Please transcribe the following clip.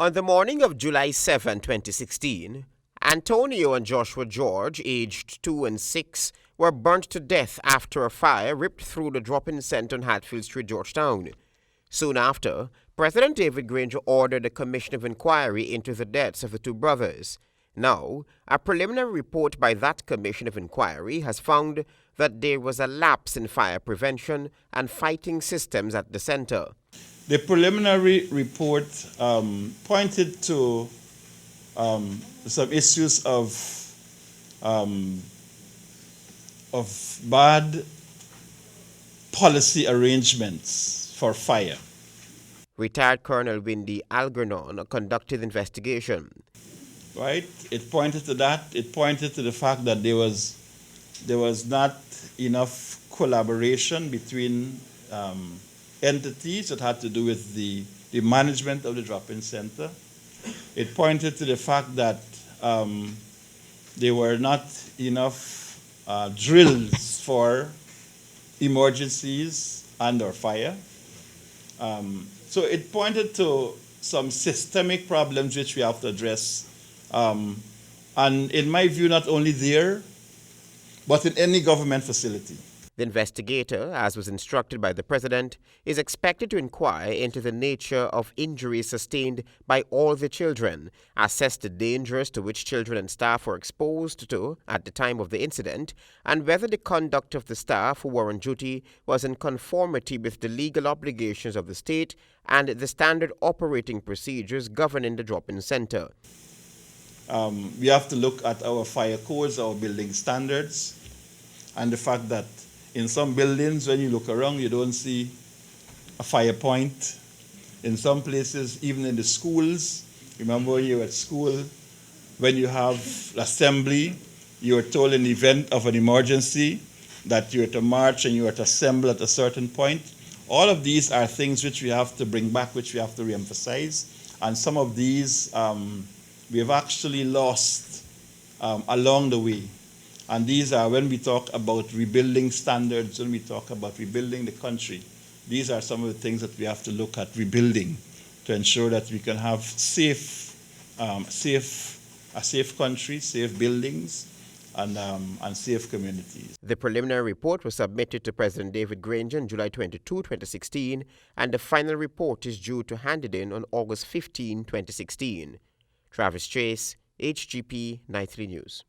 On the morning of July 7, 2016, Antonio and Joshua George, aged 2 and 6, were burnt to death after a fire ripped through the drop-in center on Hatfield Street, Georgetown. Soon after, President David Granger ordered a commission of inquiry into the deaths of the two brothers. Now, a preliminary report by that commission of inquiry has found that there was a lapse in fire prevention and fighting systems at the center. The preliminary report pointed to some issues of bad policy arrangements for fire. Retired Colonel Windy Algernon conducted the investigation. Right? It pointed to that. It pointed to the fact that there was not enough collaboration between entities that had to do with the management of the drop-in center. It pointed to the fact that there were not enough drills for emergencies and/or fire. So it pointed to some systemic problems which we have to address. And in my view, not only there, but in any government facility. The investigator, as was instructed by the President, is expected to inquire into the nature of injuries sustained by all the children, assess the dangers to which children and staff were exposed to at the time of the incident, and whether the conduct of the staff who were on duty was in conformity with the legal obligations of the state and the standard operating procedures governing the drop-in center. We have to look at our fire codes, our building standards, and the fact that in some buildings, when you look around, you don't see a fire point. In some places, even in the schools, remember when you were at school, when you have assembly, you are told in the event of an emergency that you are to march and you are to assemble at a certain point. All of these are things which we have to bring back, which we have to reemphasize. And some of these we have actually lost along the way. And these are when we talk about rebuilding standards, when we talk about rebuilding the country, these are some of the things that we have to look at rebuilding to ensure that we can have a safe country, safe buildings, and safe communities. The preliminary report was submitted to President David Granger on July 22, 2016, and the final report is due to hand it in on August 15, 2016. Travis Chase, HGP 93 News.